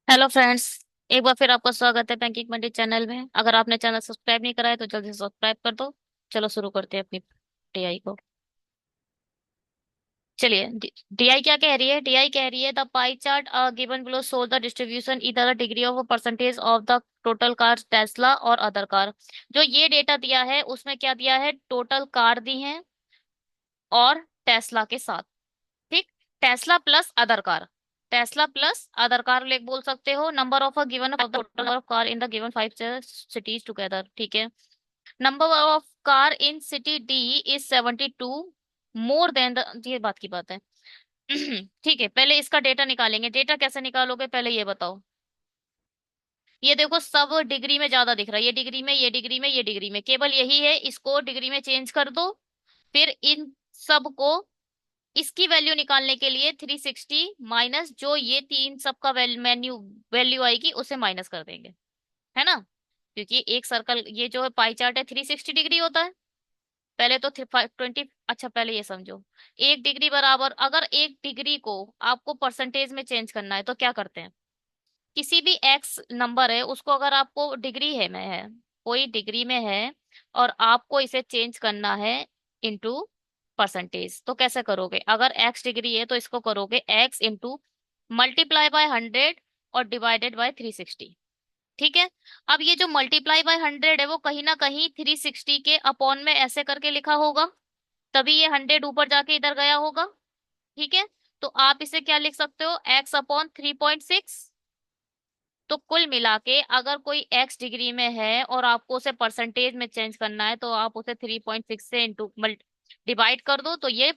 Hello friends. एक बार फिर आपका स्वागत है बैंकिंग मंडी चैनल में। अगर आपने चैनल सब्सक्राइब नहीं करा है तो जल्दी से सब्सक्राइब कर दो। चलो शुरू करते हैं अपनी डीआई को। चलिए, डीआई क्या कह रही है? डीआई कह रही है the pie chart given below show the distribution इधर the degree of percentage of the total car Tesla और अदर कार। जो ये डेटा दिया है उसमें क्या दिया है? टोटल कार दी है और टेस्ला के साथ। ठीक। Tesla plus other car. Tesla plus other car lake बोल सकते हो। Number of a given of the total of car in the given five cities together. ठीक है। Number of car in city D is 72 more then the, ये बात की बात है। ठीक है, पहले इसका डेटा निकालेंगे। डेटा कैसे निकालोगे पहले ये बताओ। ये देखो सब डिग्री में ज्यादा दिख रहा है। ये डिग्री में, ये डिग्री में, ये डिग्री में, केवल यही है इसको डिग्री में चेंज कर दो। फिर इन सब को, इसकी वैल्यू निकालने के लिए 360 माइनस जो ये तीन सबका मेन्यू वैल्यू आएगी उसे माइनस कर देंगे। है ना? क्योंकि एक सर्कल, ये जो है पाई चार्ट है 360 डिग्री होता है। पहले तो 20, अच्छा पहले ये समझो। एक डिग्री बराबर, अगर एक डिग्री को आपको परसेंटेज में चेंज करना है तो क्या करते हैं? किसी भी एक्स नंबर है उसको, अगर आपको डिग्री है में है, कोई डिग्री में है और आपको इसे चेंज करना है इनटू परसेंटेज, तो कैसे करोगे? अगर एक्स डिग्री है तो इसको करोगे एक्स इंटू मल्टीप्लाई बाय 100 और डिवाइडेड बाय 360। ठीक है। अब ये जो मल्टीप्लाई बाय 100 है वो कहीं ना कहीं 360 के अपॉन में ऐसे करके लिखा होगा, तभी ये 100 ऊपर जाके इधर गया होगा। ठीक है। तो आप इसे क्या लिख सकते हो? X upon 3.6। तो कुल मिला के अगर कोई एक्स डिग्री में है और आपको उसे परसेंटेज में चेंज करना है तो आप उसे 3.6 से इंटू डिवाइड कर दो तो ये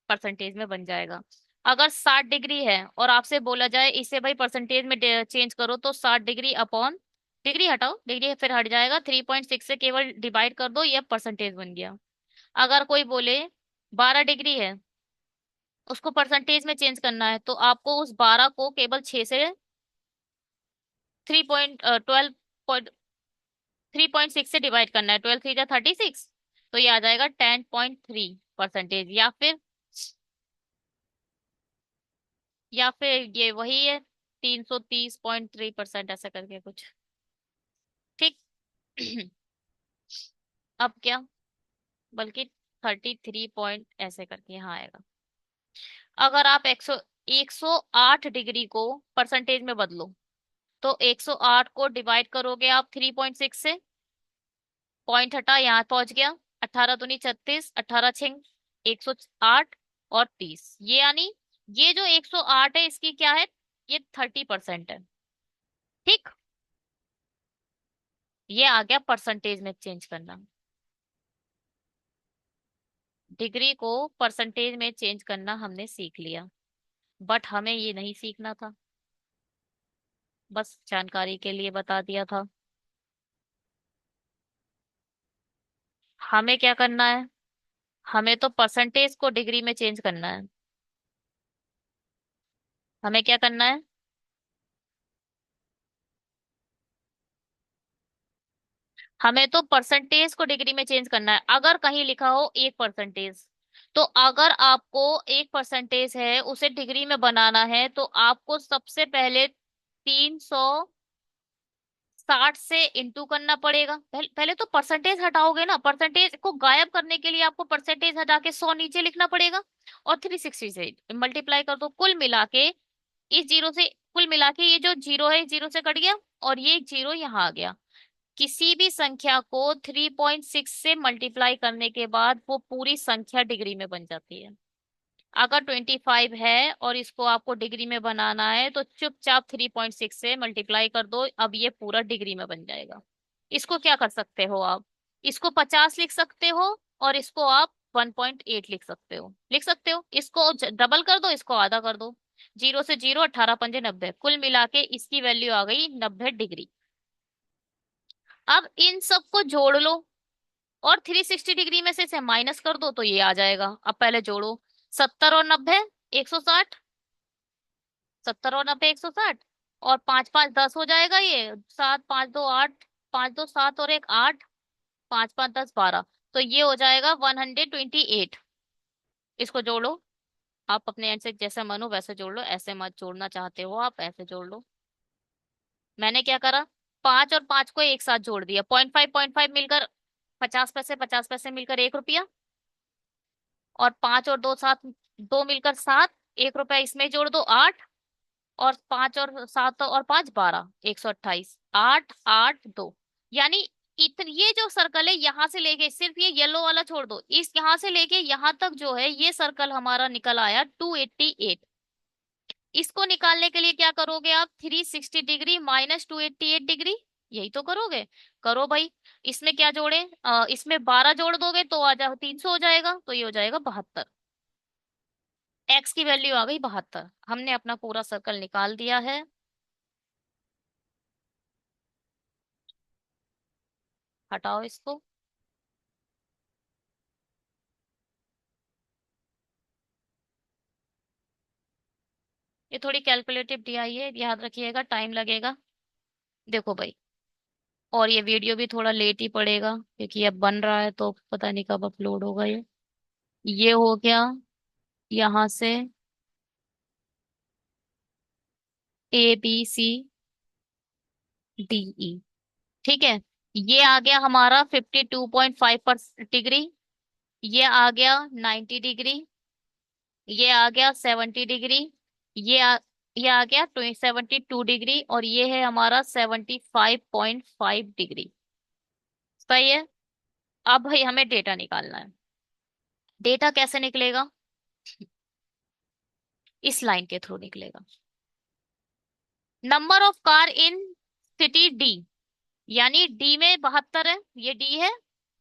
परसेंटेज में बन जाएगा। अगर 60 डिग्री है और आपसे बोला जाए इसे भाई परसेंटेज में चेंज करो तो 60 डिग्री अपॉन, डिग्री हटाओ, डिग्री फिर हट जाएगा, 3.6 से केवल डिवाइड कर दो, ये परसेंटेज बन गया। अगर कोई बोले 12 डिग्री है, उसको परसेंटेज में चेंज करना है तो आपको उस 12 को केवल 6 से 3.6 से डिवाइड करना है। 12 3 जा 36, तो ये आ जाएगा 10.3 परसेंटेज। या फिर ये वही है 330.3% ऐसा करके कुछ। ठीक। अब क्या, बल्कि 33 पॉइंट ऐसे करके यहाँ आएगा। अगर आप 108 डिग्री को परसेंटेज में बदलो तो 108 को डिवाइड करोगे आप 3.6 से, पॉइंट हटा यहाँ पहुंच गया। 18 दूनी 36, 18 6 108 और 30, ये यानी ये जो 108 है इसकी क्या है? ये 30% है। ठीक। ये आ गया परसेंटेज में चेंज करना। डिग्री को परसेंटेज में चेंज करना हमने सीख लिया, बट हमें ये नहीं सीखना था, बस जानकारी के लिए बता दिया था। हमें क्या करना है? हमें तो परसेंटेज को डिग्री में चेंज करना है। हमें क्या करना है? हमें तो परसेंटेज को डिग्री में चेंज करना है। अगर कहीं लिखा हो 1 परसेंटेज, तो अगर आपको 1 परसेंटेज है उसे डिग्री में बनाना है तो आपको सबसे पहले 360 से इंटू करना पड़ेगा। पहले तो परसेंटेज हटाओगे ना, परसेंटेज को गायब करने के लिए आपको परसेंटेज हटा के 100 नीचे लिखना पड़ेगा और 360 से मल्टीप्लाई कर दो। कुल मिला के इस जीरो से, कुल मिला के ये जो जीरो है जीरो से कट गया और ये जीरो यहाँ आ गया। किसी भी संख्या को 3.6 से मल्टीप्लाई करने के बाद वो पूरी संख्या डिग्री में बन जाती है। अगर 25 है और इसको आपको डिग्री में बनाना है तो चुपचाप 3.6 से मल्टीप्लाई कर दो, अब ये पूरा डिग्री में बन जाएगा। इसको क्या कर सकते हो आप? इसको 50 लिख सकते हो और इसको आप 1.8 लिख सकते हो। इसको डबल कर दो, इसको आधा कर दो। जीरो से जीरो, 18 पंजे 90, कुल मिला के इसकी वैल्यू आ गई 90 डिग्री। अब इन सबको जोड़ लो और 360 डिग्री में से इसे माइनस कर दो तो ये आ जाएगा। अब पहले जोड़ो। 70 और 90 160, 70 और 90 160, और 5 5 10 हो जाएगा। ये 7 5 2 8, 5 2 7 और एक 8, 5 5 10 12, तो ये हो जाएगा 128। इसको जोड़ो। आप अपने एंड से जैसे मन हो वैसे जोड़ लो, ऐसे मत जोड़ना चाहते हो आप ऐसे जोड़ लो। मैंने क्या करा, 5 और 5 को एक साथ जोड़ दिया, 0.5 मिलकर 50 पैसे, 50 पैसे मिलकर 1 रुपया, और 5 और 2 सात, 2 मिलकर 7, 1 रुपया इसमें जोड़ दो 8, और 5 और 7 और 5 12, 128, 8 8 2। यानी इतन ये जो सर्कल है यहाँ से लेके, सिर्फ ये येलो वाला छोड़ दो, इस यहाँ से लेके यहाँ तक जो है ये सर्कल हमारा निकल आया 288। इसको निकालने के लिए क्या करोगे आप, 360 डिग्री माइनस 288 डिग्री, यही तो करोगे। करो भाई। इसमें क्या जोड़े, इसमें 12 जोड़ दोगे तो आ जाओ 300 हो जाएगा, तो ये हो जाएगा 72। एक्स की वैल्यू आ गई 72। हमने अपना पूरा सर्कल निकाल दिया है। हटाओ इसको। ये थोड़ी कैलकुलेटिव डी आई है, याद रखिएगा, टाइम लगेगा। देखो भाई, और ये वीडियो भी थोड़ा लेट ही पड़ेगा क्योंकि अब बन रहा है तो पता नहीं कब अपलोड होगा ये हो गया यहाँ से ABCDE। ठीक है। ये आ गया हमारा 52.5 डिग्री, ये आ गया 90 डिग्री, ये आ गया 70 डिग्री, ये आ ये आ गया 72 डिग्री, और ये है हमारा 75.5 डिग्री। सही है। अब भाई हमें डेटा निकालना है। डेटा कैसे निकलेगा, इस लाइन के थ्रू निकलेगा। Number of car in city D, यानी डी में 72 है, ये डी है,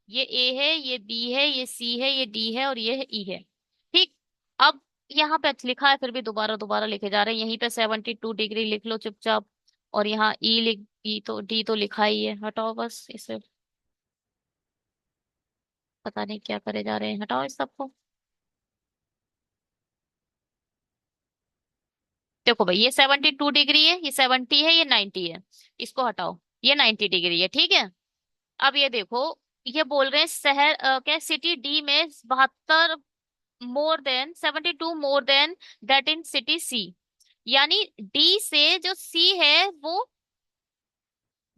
ये ए है, ये बी है, ये सी है, ये डी है, और ये है ई है। ठीक। अब यहाँ पे लिखा है फिर भी दोबारा दोबारा लिखे जा रहे हैं, यहीं पे 72 डिग्री लिख लो चुपचाप, और यहाँ ई लिख, ई तो डी तो लिखा ही है, हटाओ बस इसे। पता नहीं क्या करे जा रहे हैं, हटाओ इस सबको। देखो भाई, ये 72 डिग्री है, ये 70 है, ये 90 है, इसको हटाओ, ये 90 डिग्री है। ठीक है। अब ये देखो, ये बोल रहे हैं शहर क्या, सिटी डी में 72 more than 72 more than that in city C, यानी डी से जो सी है वो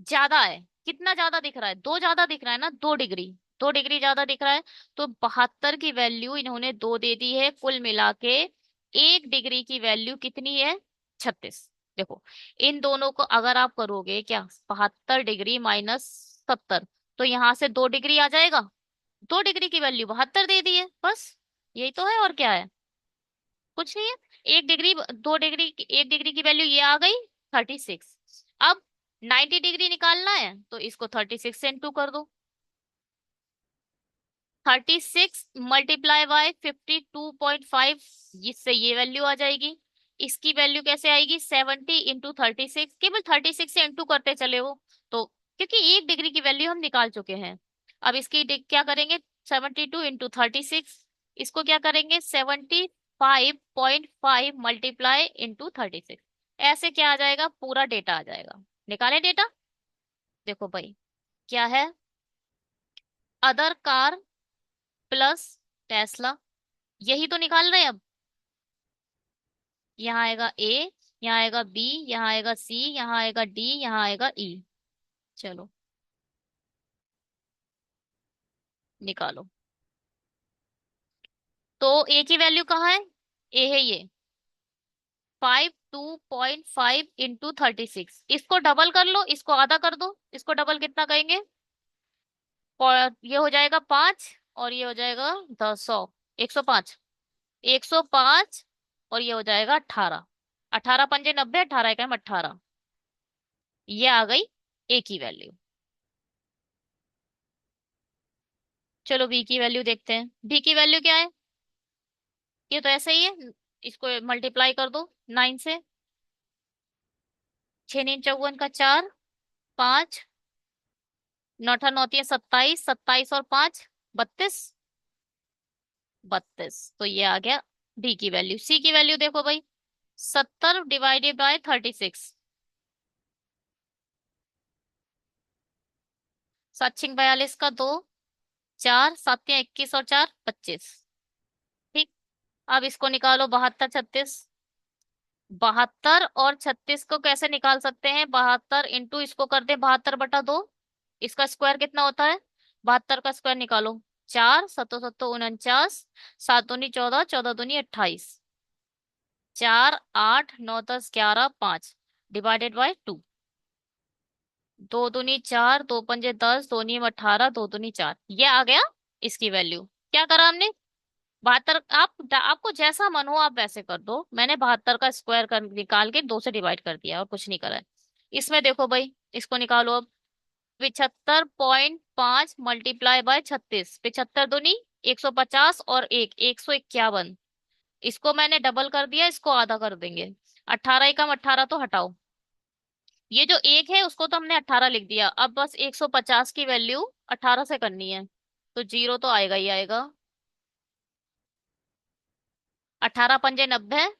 ज्यादा है। कितना ज्यादा दिख रहा है, 2 ज्यादा दिख रहा है ना, 2 डिग्री, 2 डिग्री ज्यादा दिख रहा है। तो 72 की वैल्यू इन्होंने 2 दे दी है, कुल मिला के 1 डिग्री की वैल्यू कितनी है, 36। देखो, इन दोनों को अगर आप करोगे क्या, 72 डिग्री माइनस 70, तो यहाँ से 2 डिग्री आ जाएगा। 2 डिग्री की वैल्यू 72 दे दी है, बस यही तो है, और क्या है, कुछ नहीं है। 1 डिग्री, 2 डिग्री, 1 डिग्री की वैल्यू ये आ गई 36। अब 90 डिग्री निकालना है तो इसको 36 से इंटू कर दो, 36 मल्टीप्लाई बाय 52.5, इससे ये वैल्यू आ जाएगी। इसकी वैल्यू कैसे आएगी, 70 इंटू 36, केवल 36 से इंटू करते चले हो तो, क्योंकि 1 डिग्री की वैल्यू हम निकाल चुके हैं। अब इसकी क्या करेंगे, 72 इंटू 36, इसको क्या करेंगे, 75.5 मल्टीप्लाई इंटू 36, ऐसे क्या आ जाएगा, पूरा डेटा आ जाएगा। निकाले डेटा। देखो भाई, क्या है, अदर कार प्लस टेस्ला, यही तो निकाल रहे हैं अब। यहाँ आएगा ए, यहाँ आएगा बी, यहाँ आएगा सी, यहाँ आएगा डी, यहाँ आएगा ई। चलो निकालो। तो ए की वैल्यू कहाँ है, ए है ये, 52.5 इंटू 36, इसको डबल कर लो, इसको आधा कर दो, इसको डबल कितना कहेंगे, ये हो जाएगा 5, और ये हो जाएगा 10, 100, 105, 105, और ये हो जाएगा 18, 18 पंजे 90, 18 एकम 18, ये आ गई ए की वैल्यू। चलो बी की वैल्यू देखते हैं, बी की वैल्यू क्या है, ये तो ऐसे ही है, इसको मल्टीप्लाई कर दो 9 से, 6 9 54 का 4, 5 9 8 9 27, 27 और 5 32, 32, तो ये आ गया डी की वैल्यू। सी की वैल्यू देखो भाई, 70 डिवाइडेड बाय 36, 7 6 42 का 2, 4 7 21 और 4 25। ठीक। अब इसको निकालो, 72 36, 72 और 36 को कैसे निकाल सकते हैं? 72 इंटू इसको कर दे 72/2। इसका स्क्वायर कितना होता है? 72 का स्क्वायर निकालो। 4 सत्तो सत्तो 49, 7 दूनी 14, 14 दूनी 28, 4 8 9 10 11 5 डिवाइडेड बाय 2। 2 दूनी 4, 2 पंजे 10, 2 नीम 18, 2 दूनी 4, ये आ गया इसकी वैल्यू। क्या करा हमने? 72, आपको जैसा मन हो आप वैसे कर दो। मैंने 72 का स्क्वायर कर निकाल के 2 से डिवाइड कर दिया और कुछ नहीं करा है। इसमें देखो भाई, इसको निकालो अब। 75.5 मल्टीप्लाई बाय 36, 75 दूनी 150 और 151। इसको मैंने डबल कर दिया, इसको आधा कर देंगे। 18 एकम 18 तो हटाओ। ये जो एक है उसको तो हमने 18 लिख दिया, अब बस 150 की वैल्यू 18 से करनी है। तो जीरो तो आएगा ही आएगा। 18 पंजे 90,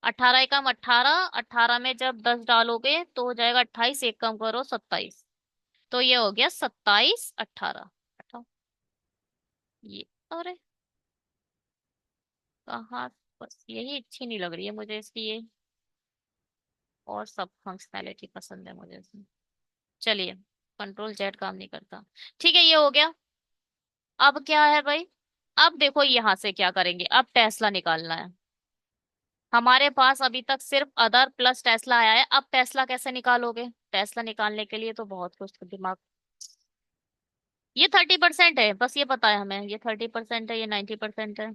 18 एकम 18, 18 में जब 10 डालोगे तो हो जाएगा 28, एक कम करो 27। तो ये हो गया 27 18। हटाओ ये। अरे कहाँ, बस यही अच्छी नहीं लग रही है मुझे इसकी ये, और सब फंक्शनैलिटी पसंद है मुझे इसमें। चलिए, कंट्रोल Z काम नहीं करता। ठीक है, ये हो गया। अब क्या है भाई? अब देखो यहाँ से क्या करेंगे, अब टेस्ला निकालना है। हमारे पास अभी तक सिर्फ अदर प्लस टेस्ला आया है, अब टेस्ला कैसे निकालोगे? टेस्ला निकालने के लिए तो बहुत कुछ दिमाग। ये 30% है, बस ये पता है हमें, ये 30% है, ये 90% है।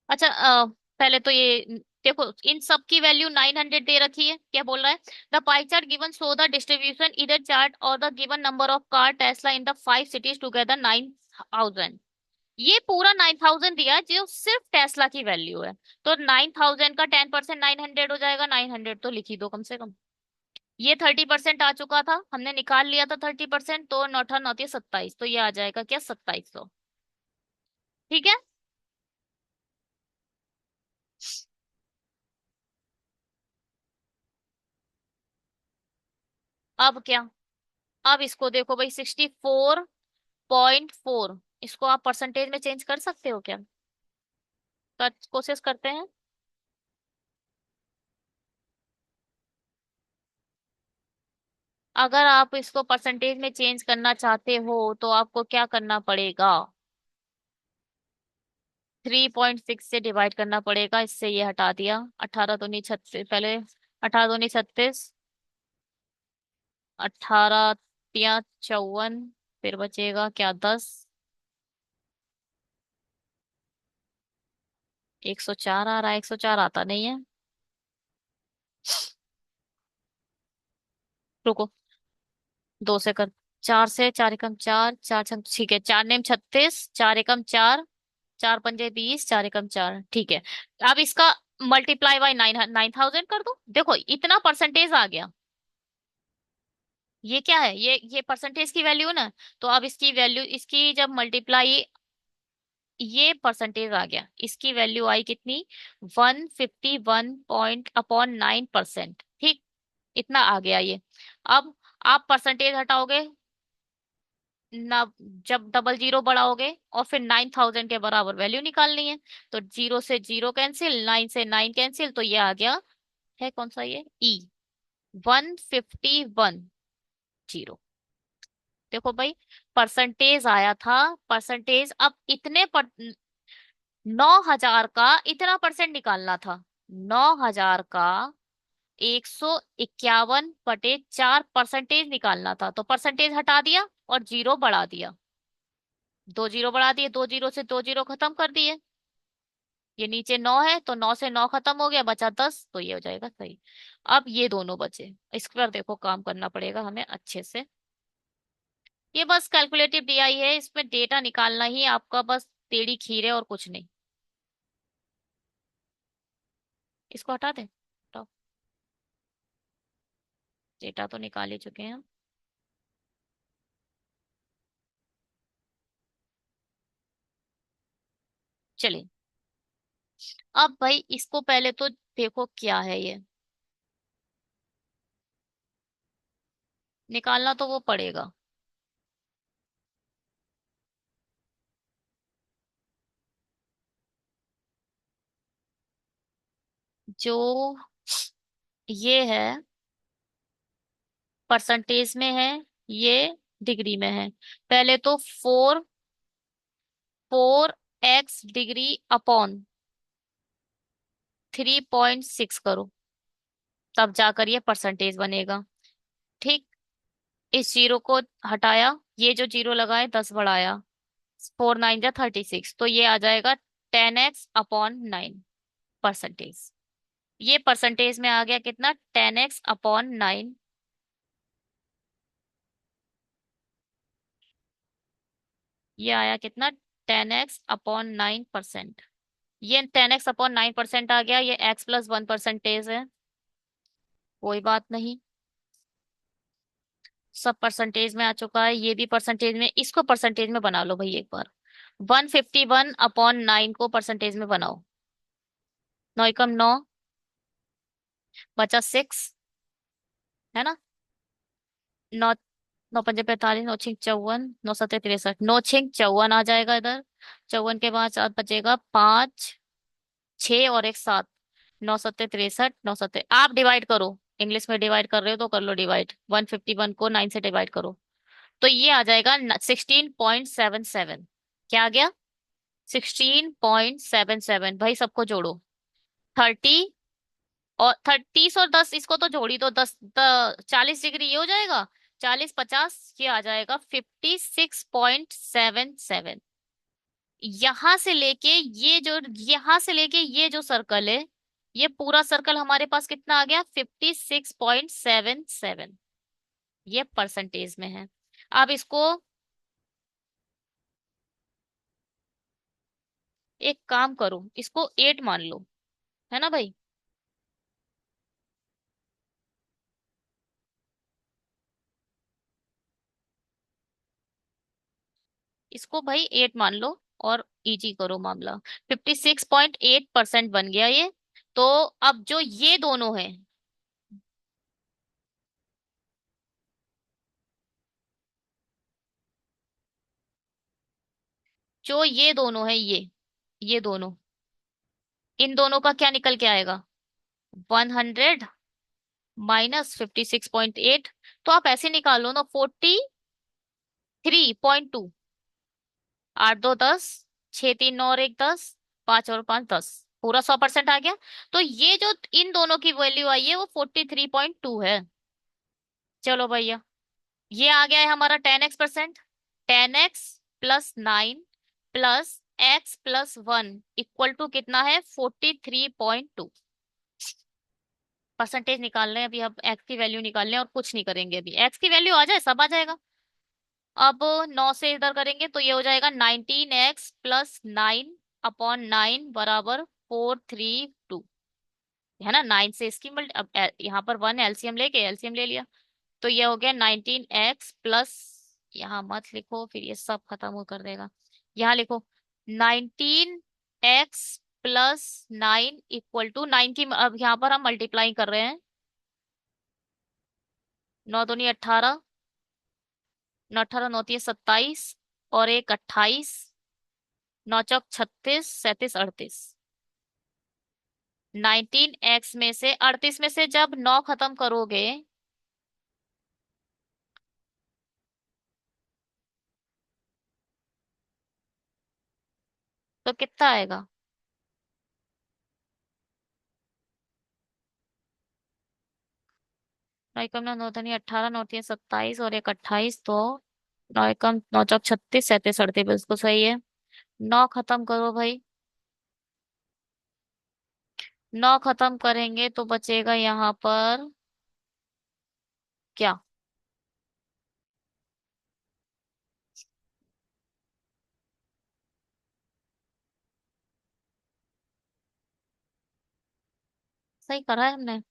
अच्छा, पहले तो ये देखो, इन सब की वैल्यू 900 दे रखी है। क्या बोल रहा है? The pie chart given show the distribution इधर चार्ट और the given number of car Tesla in the 5 cities together 9000। ये पूरा 9000 दिया है जो सिर्फ टेस्ला की वैल्यू है। तो 9000 का 10% 900 हो जाएगा, 900 तो लिख ही दो कम से कम। ये 30% आ चुका था, हमने निकाल लिया था 30%, तो नौठा नौती 27, तो ये आ जाएगा क्या, 2700। ठीक है। अब क्या? अब इसको देखो भाई, 64.4, इसको आप परसेंटेज में चेंज कर सकते हो क्या? कोशिश करते हैं। अगर आप इसको परसेंटेज में चेंज करना चाहते हो तो आपको क्या करना पड़ेगा? 3.6 से डिवाइड करना पड़ेगा, इससे ये हटा दिया। 18 दूनी 36 पहले, 18 दूनी 36, 18 तिया 54, फिर बचेगा क्या, 10। 104 आ रहा है, 104 आता नहीं है। रुको, 2 से कर। 4 से 4 एकम 4, 4 ठीक है, 4 नेम 36, 4 एकम 4, 4 पंजे 20, 4 एकम 4, ठीक है। अब इसका मल्टीप्लाई बाय 9000 कर दो, देखो इतना परसेंटेज आ गया। ये क्या है? ये परसेंटेज की वैल्यू ना। तो अब इसकी वैल्यू, इसकी जब मल्टीप्लाई, ये परसेंटेज आ गया, इसकी वैल्यू आई कितनी, 151.9%। ठीक, इतना आ गया ये। अब आप परसेंटेज हटाओगे ना, जब डबल जीरो बढ़ाओगे और फिर 9000 के बराबर वैल्यू निकालनी है। तो जीरो से जीरो कैंसिल, 9 से 9 कैंसिल, तो ये आ गया है कौन सा, ये ई, 151 0। देखो भाई, परसेंटेज आया था। परसेंटेज अब इतने पर, 9000 का इतना परसेंट निकालना था। 9000 का 151/4 परसेंटेज निकालना था, तो परसेंटेज हटा दिया और जीरो बढ़ा दिया। 2 जीरो बढ़ा दिए, 2 जीरो से 2 जीरो खत्म कर दिए। ये नीचे 9 है तो 9 से 9 खत्म हो गया, बचा 10, तो ये हो जाएगा सही। अब ये दोनों बचे, इस पर देखो काम करना पड़ेगा हमें अच्छे से। ये बस कैलकुलेटिव डीआई है, इसमें डेटा निकालना ही आपका बस टेढ़ी खीर है और कुछ नहीं। इसको हटा दे, हटाओ। डेटा तो निकाल ही चुके हैं हम। चलिए, अब भाई इसको पहले तो देखो क्या है ये, निकालना तो वो पड़ेगा। जो ये है परसेंटेज में है, ये डिग्री में है। पहले तो 4x डिग्री अपॉन 3.6 करो, तब जाकर ये परसेंटेज बनेगा। ठीक। इस जीरो को हटाया, ये जो जीरो लगा है 10 बढ़ाया, 4 9 जा 36, तो ये आ जाएगा 10x/9 परसेंटेज। ये परसेंटेज में आ गया कितना, 10x/9। ये आया कितना, 10x/9%। ये 10x/9% आ गया, ये x+1 परसेंटेज है। कोई बात नहीं, सब परसेंटेज में आ चुका है, ये भी परसेंटेज में। इसको परसेंटेज में बना लो भाई एक बार। 151/9 को परसेंटेज में बनाओ। 9 एकम 9, बचा 6, है ना। नौ, 9 5 45, 9 6 54, 9 7 63, 9 6 54 आ जाएगा इधर। 54 के बाद साथ बचेगा 5, 6 और एक 7। 9 7 63, 9 7, आप डिवाइड करो। इंग्लिश में डिवाइड कर रहे हो तो कर लो डिवाइड, 151 को 9 से डिवाइड करो, तो ये आ जाएगा 16.77। क्या आ गया, 16.77। भाई सबको जोड़ो। 30, और 30 और 10, इसको तो जोड़ी दो, 40 डिग्री ये हो जाएगा। 40 50 ये आ जाएगा 56.77। यहां से लेके ये जो, यहां से लेके ये जो सर्कल है, ये पूरा सर्कल हमारे पास कितना आ गया, 56.77। ये परसेंटेज में है। अब इसको एक काम करो, इसको 8 मान लो, है ना भाई। इसको भाई 8 मान लो, और इजी करो मामला। 56.8% बन गया ये। तो अब जो ये दोनों हैं, जो ये दोनों हैं, ये दोनों, इन दोनों का क्या निकल के आएगा, 100 - 56.8। तो आप ऐसे निकालो ना, 43.2। 8 2 10, 6 3 9 और एक 10, 5 और 5 10, पूरा 100% आ गया। तो ये जो इन दोनों की वैल्यू आई है वो 43.2 है। चलो भैया, ये आ गया है हमारा 10x%। 10x+9 +x+1 equal to कितना है, 43.2। परसेंटेज निकाल रहे हैं अभी, अब एक्स की वैल्यू निकाल रहे हैं, और कुछ नहीं करेंगे अभी। एक्स की वैल्यू आ जाए सब आ जाएगा। अब 9 से इधर करेंगे तो ये हो जाएगा 19x+9/9 बराबर 432, है ना। 9 से इसकी मल्टी, अब यहाँ पर 1 एलसीएम लेके एलसीएम ले लिया, तो ये हो गया 19x+, यहाँ मत लिखो फिर ये सब खत्म हो कर देगा। यहाँ लिखो 19x+9 इक्वल टू 9 की, अब यहाँ पर हम मल्टीप्लाई कर रहे हैं। 9 दूनी 18, 9 18 9 3 27, और एक 28, 9 चौक 36, 37 38। 19x में से 38 में से जब 9 खत्म करोगे, तो कितना आएगा। 9 एकम 9 9 दूनी 18, 9 3 27, और एक 28, तो 9 एकम 9 चौक 36, 37 38, बिल्कुल सही है। 9 खत्म करो भाई। 9 खत्म करेंगे तो बचेगा यहाँ पर क्या, सही करा है हमने।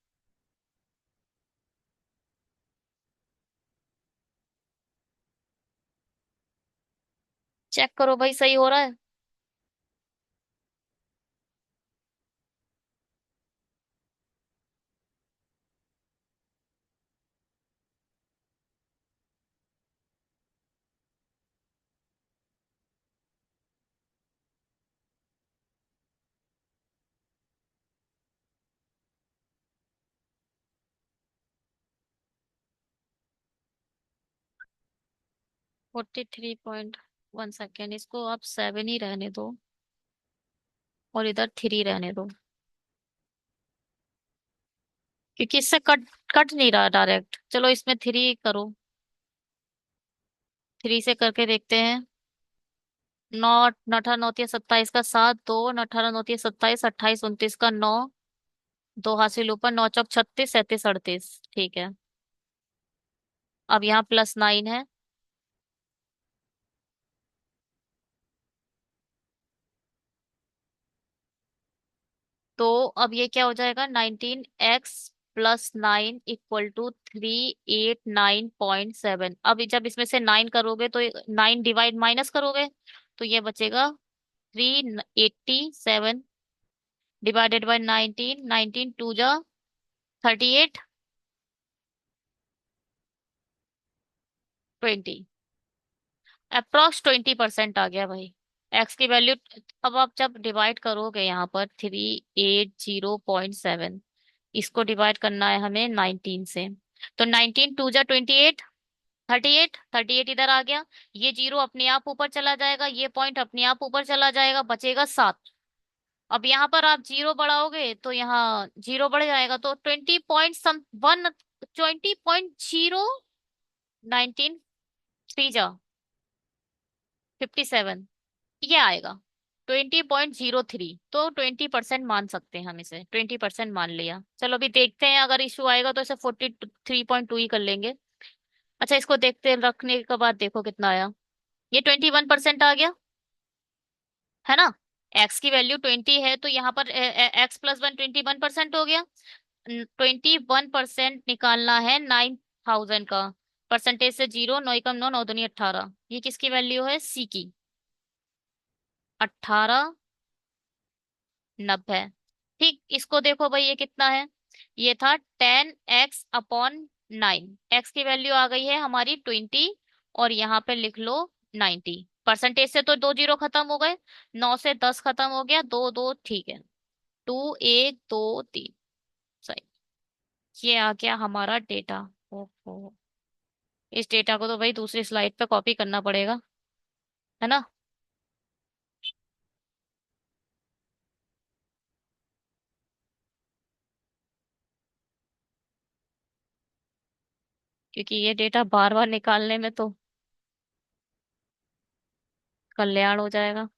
चेक करो भाई, सही हो रहा है। 43.1 सेकेंड, इसको आप 7 ही रहने दो और इधर 3 रहने दो, क्योंकि इससे कट कट नहीं रहा डायरेक्ट। चलो इसमें 3 करो, 3 से करके देखते हैं। नौ, 18 9 का 7, 2, 18 9 27, 28 29 का 9, 2 हासिल ऊपर, 9 चौक 36, 37 38, ठीक है। अब यहाँ +9 है, तो अब ये क्या हो जाएगा, 19x + 9 = 389.7। अब जब इसमें से 9 करोगे तो 9 डिवाइड माइनस करोगे, तो ये बचेगा 387 डिवाइडेड बाय 19, 19 2 जा 38, 20, अप्रोक्स 20% आ गया भाई एक्स की वैल्यू। अब आप जब डिवाइड करोगे यहाँ पर 380.7, इसको डिवाइड करना है हमें 19 से, तो 19 2 जा 28, 38, 38 इधर आ गया, ये जीरो अपने आप ऊपर चला जाएगा, ये पॉइंट अपने आप ऊपर चला जाएगा, बचेगा 7। अब यहाँ पर आप जीरो बढ़ाओगे तो यहाँ जीरो बढ़ जाएगा, तो 20.0 57 ये आएगा 20.03, तो 20% मान सकते हैं हम इसे, 20% मान लिया। चलो अभी देखते हैं, अगर इशू आएगा तो इसे 43.2 ही कर लेंगे। अच्छा, इसको देखते रखने के बाद देखो कितना आया, ये 21% आ गया, है ना। एक्स की वैल्यू 20 है, तो यहाँ पर x + 1 21% हो गया। 21% निकालना है 9,000 का, परसेंटेज से जीरो, 9 × 9 9 दूनी 18, ये किसकी वैल्यू है, सी की, 1890। ठीक, इसको देखो भाई, ये कितना है, ये था 10x/9, एक्स की वैल्यू आ गई है हमारी 20, और यहाँ पे लिख लो 90। परसेंटेज से तो 2 जीरो खत्म हो गए, 9 से 10 खत्म हो गया, 2 2, ठीक है, 2 1 2 3, सही। ये आ गया हमारा डेटा। ओहो, इस डेटा को तो भाई दूसरी स्लाइड पे कॉपी करना पड़ेगा, है ना, क्योंकि ये डेटा बार बार निकालने में तो कल्याण हो जाएगा।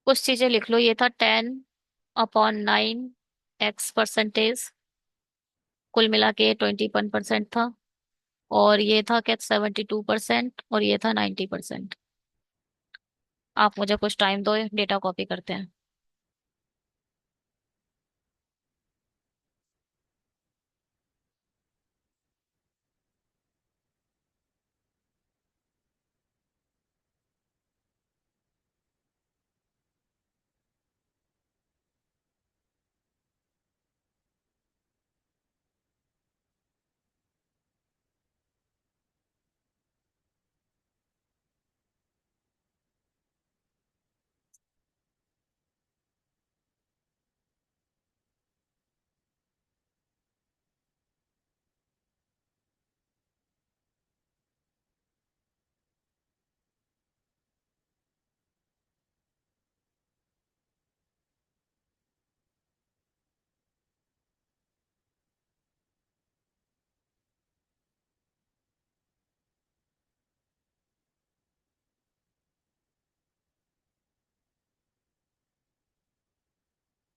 कुछ चीजें लिख लो, ये था 10/9 एक्स परसेंटेज, कुल मिला के 21% था, और ये था क्या 72%, और ये था 90%। आप मुझे कुछ टाइम दो, डेटा कॉपी करते हैं।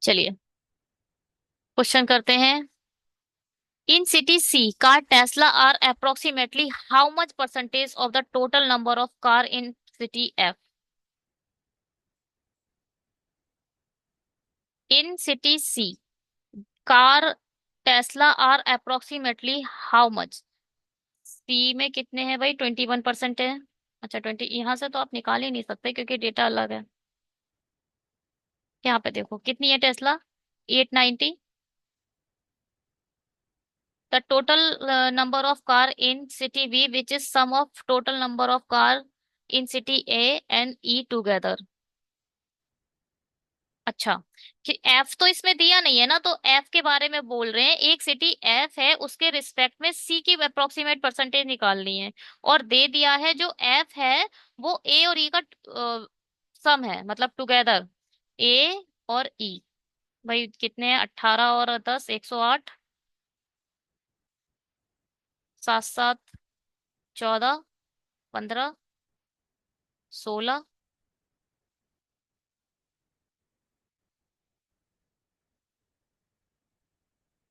चलिए क्वेश्चन करते हैं। In city C car Tesla are approximately how much percentage of the total number of car in city F. In city C car Tesla are approximately how much, C में कितने हैं भाई, 21% है। अच्छा 20, यहाँ से तो आप निकाल ही नहीं सकते क्योंकि डेटा अलग है। यहाँ पे देखो कितनी है Tesla, 890। The total number of car in city B which is sum of total number of car in city A and E together. अच्छा, कि एफ तो इसमें दिया नहीं है ना, तो एफ के बारे में बोल रहे हैं, एक सिटी एफ है उसके रिस्पेक्ट में सी की अप्रोक्सीमेट परसेंटेज निकालनी है। और दे दिया है जो एफ है वो ए और ई का सम है, मतलब टुगेदर ए और ई। भाई कितने हैं, 18 और 10, 108, 7 7 14, 15, 16,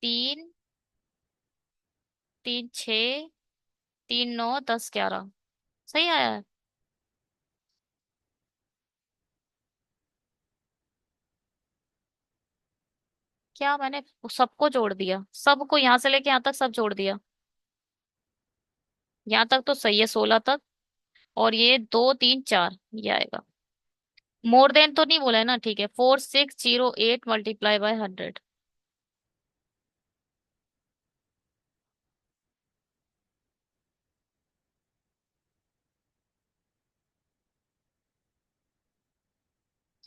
3 3 6, 3 9 10 11। सही आया है। क्या मैंने सबको जोड़ दिया, सबको यहाँ से लेके यहाँ तक सब जोड़ दिया। यहाँ तक तो सही है, 16 तक। और ये 2 3 4 ये आएगा। मोर देन तो नहीं बोला है ना, ठीक है। 4608 मल्टीप्लाई बाय 100।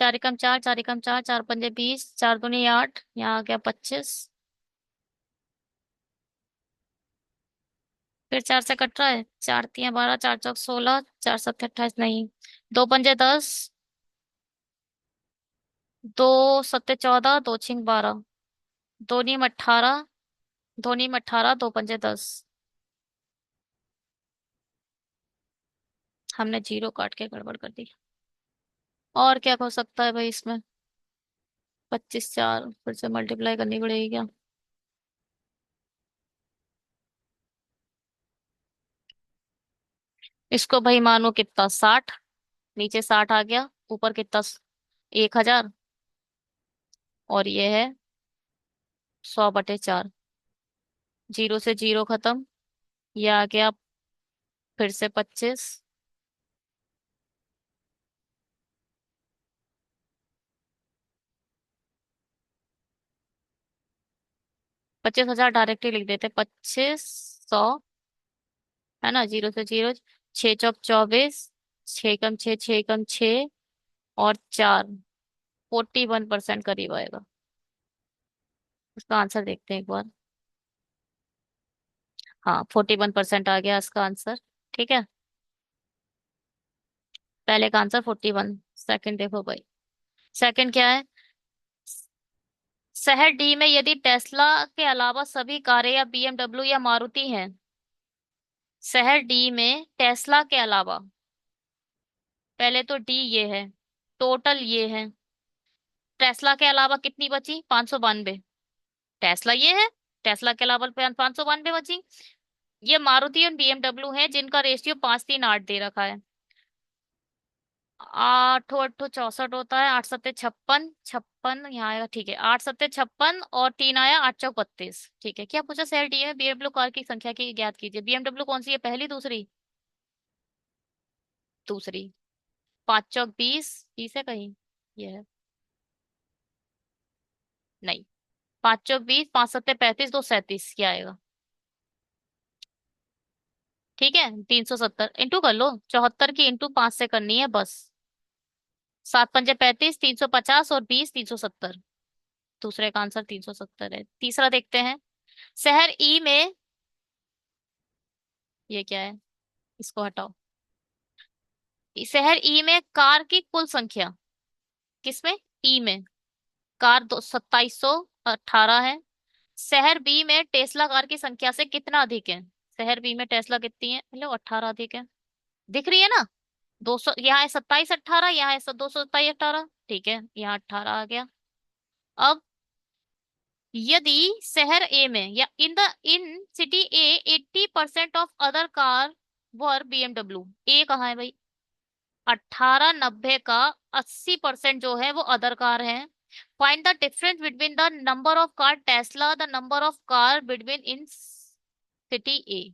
4 एकम 4, 4 एकम 4, 4 पंजे 20, 4 दूनी 8, यहाँ आ गया 25। फिर 4 से कट रहा है, 4 3 12, 4 चौक 16, 4 7 28, नहीं। 2 पंजे 10, 2 सत्ते 14, 2 छिंग 12, दो नीम 18, 2 नीम 18, 2 पंजे 10। हमने जीरो काट के गड़बड़ कर दी। और क्या हो सकता है भाई इसमें, 25 4 फिर से मल्टीप्लाई करनी पड़ेगी क्या। इसको भाई मानो कितना, 60। नीचे 60 आ गया, ऊपर कितना, 1000। और ये है 100/4। जीरो से जीरो खत्म, ये आ गया फिर से 25। 25,000 डायरेक्ट ही लिख देते, 2500। है ना, जीरो से जीरो। 6 चौक 24, 6 कम 6, 6 कम 6, और 4। 41% करीब आएगा। इसका आंसर देखते हैं एक बार। हाँ, 41% आ गया इसका आंसर। ठीक है, पहले का आंसर 41। सेकंड देखो भाई, सेकंड क्या है। शहर डी में यदि टेस्ला के अलावा सभी कारें या बीएमडब्ल्यू या मारुति हैं। शहर डी में टेस्ला के अलावा, पहले तो डी ये है, टोटल ये है। टेस्ला के अलावा कितनी बची, 592। टेस्ला ये है, टेस्ला के अलावा 592 बची। ये मारुति और बीएमडब्ल्यू है जिनका रेशियो 5 3 8 दे रखा है। 8 8 64 होता है, 8 7 56, 56 यहाँ आएगा, ठीक है। 8 7 56 और 3 आया, 8 चौक 32। ठीक है, क्या पूछा, सेल डी में बीएमडब्ल्यू कार की संख्या की ज्ञात कीजिए। बीएमडब्ल्यू कौन सी है, पहली दूसरी। दूसरी। 5 चौक 20, 20 है कहीं, ये है, नहीं। 5 चौक 20, 5 सत्ते 35, 2 37, क्या आएगा। ठीक है, 370 इंटू कर लो, 74 की इंटू 5 से करनी है बस। 7 पंजे 35, 350, और 20, 370। दूसरे का आंसर 370 है। तीसरा देखते हैं। शहर ई में, ये क्या है, इसको हटाओ। शहर ई में कार की कुल संख्या, किसमें, ई में। कार दो 2718 है। शहर बी में टेस्ला कार की संख्या से कितना अधिक है। शहर बी में टेस्ला कितनी है, मतलब 18 अधिक है। दिख रही है ना, 200, यहाँ है 2718, यहाँ है 227 18। ठीक है, यहाँ 18 आ गया। अब यदि शहर ए में या in city A 80% of other car were BMW. A कहाँ है भाई, 18 90 का 80% जो है वो अदर कार है। Find the difference between the number of car Tesla, the number of car between in city A.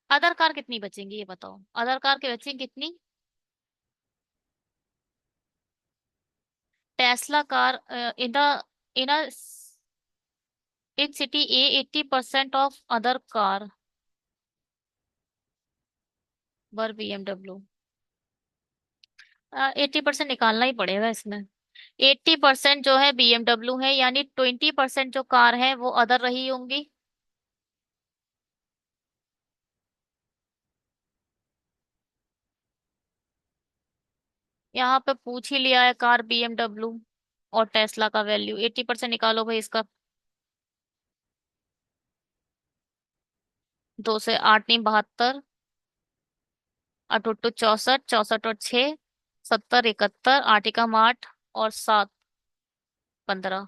Other car कितनी बचेंगी ये बताओ, अदर कार के बचेंगी कितनी। Tesla car in the, in in city A 80% of other car were BMW। 80% निकालना ही पड़ेगा इसमें। 80% जो है BMW है, यानी 20% जो कार है वो अदर रही होंगी। यहाँ पे पूछ ही लिया है कार BMW और टेस्ला का वैल्यू। 80% निकालो भाई इसका। 2 से 8 नहीं 72, 8 8 64, 64 और 6, 70 71, 8 एकम 8 और 7 15,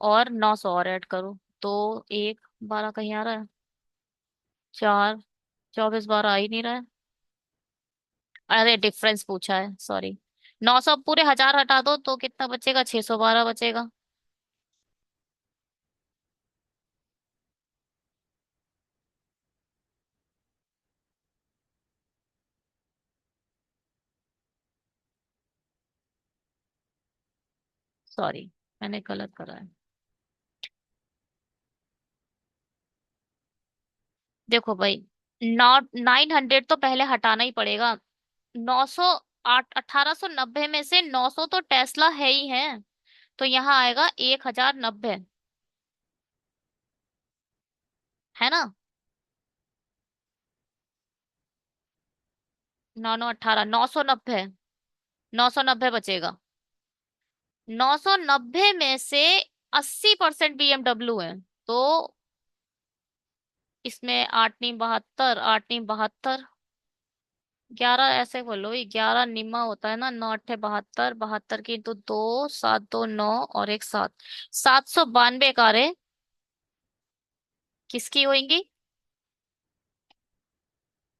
और 900 और ऐड करो। 2 1 12 कहीं आ रहा है? 4 24 12 आ ही नहीं रहा है। अरे डिफरेंस पूछा है, सॉरी। 900 पूरे 1000 हटा दो तो कितना बचेगा? 612 बचेगा। सॉरी, मैंने गलत करा है। देखो भाई, नॉट 900 तो पहले हटाना ही पड़ेगा। 900, 1890 में से 900 तो टेस्ला है ही है, तो यहाँ आएगा 1090, है ना? 9 9 18, 990, 990 बचेगा। 990 में से 80% BMW है, तो इसमें 8 नहीं 72, 8 नहीं 72, 11 ऐसे बोलो, 11 निम्मा होता है ना। 9 8 72, 72 की तो 2 7 2 9 और एक 7, 792 कारें किसकी होंगी?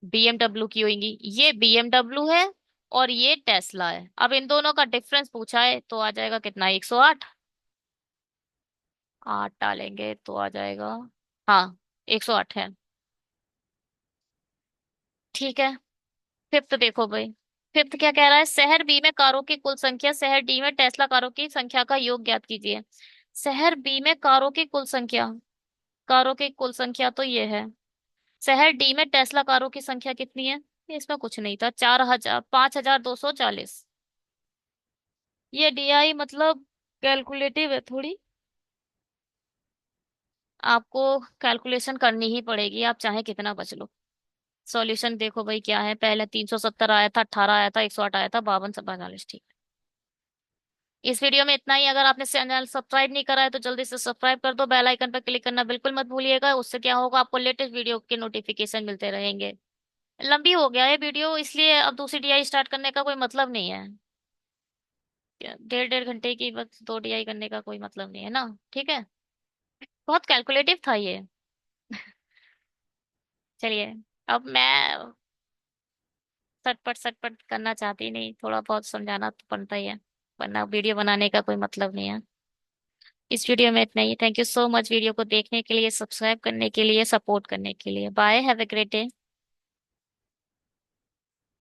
BMW की होंगी। ये BMW है और ये टेस्ला है। अब इन दोनों का डिफरेंस पूछा है तो आ जाएगा कितना? 108। 8 डालेंगे तो आ जाएगा, हाँ, 108 है। ठीक है। फिफ्थ देखो भाई। फिफ्थ क्या कह रहा है? शहर बी में कारों की कुल संख्या शहर डी में टेस्ला कारों की संख्या का योग ज्ञात कीजिए। शहर बी में कारों की कुल संख्या, कारों की कुल संख्या तो ये है। शहर डी में टेस्ला कारों की संख्या कितनी है? इसमें कुछ नहीं था। 4000, 5240। ये DI मतलब कैलकुलेटिव है थोड़ी, आपको कैलकुलेशन करनी ही पड़ेगी, आप चाहे कितना बच लो। सॉल्यूशन देखो भाई क्या है। पहले 370 आया था, 18 आया था, 108 आया था, 52 से 42। ठीक। इस वीडियो में इतना ही। अगर आपने चैनल सब्सक्राइब नहीं करा है तो जल्दी से सब्सक्राइब कर दो। बेल आइकन पर क्लिक करना बिल्कुल मत भूलिएगा। उससे क्या होगा, आपको लेटेस्ट वीडियो के नोटिफिकेशन मिलते रहेंगे। लंबी हो गया है वीडियो, इसलिए अब दूसरी DI स्टार्ट करने का कोई मतलब नहीं है। 1.5 1.5 घंटे की बस 2 DI करने का कोई मतलब नहीं है ना। ठीक है। बहुत कैलकुलेटिव था ये। चलिए, अब मैं सटपट सटपट करना चाहती नहीं, थोड़ा बहुत समझाना तो बनता ही है, वरना वीडियो बनाने का कोई मतलब नहीं है। इस वीडियो में इतना ही। Thank you so much video को देखने के लिए, सब्सक्राइब करने के लिए, सपोर्ट करने के लिए। Bye, have a great day.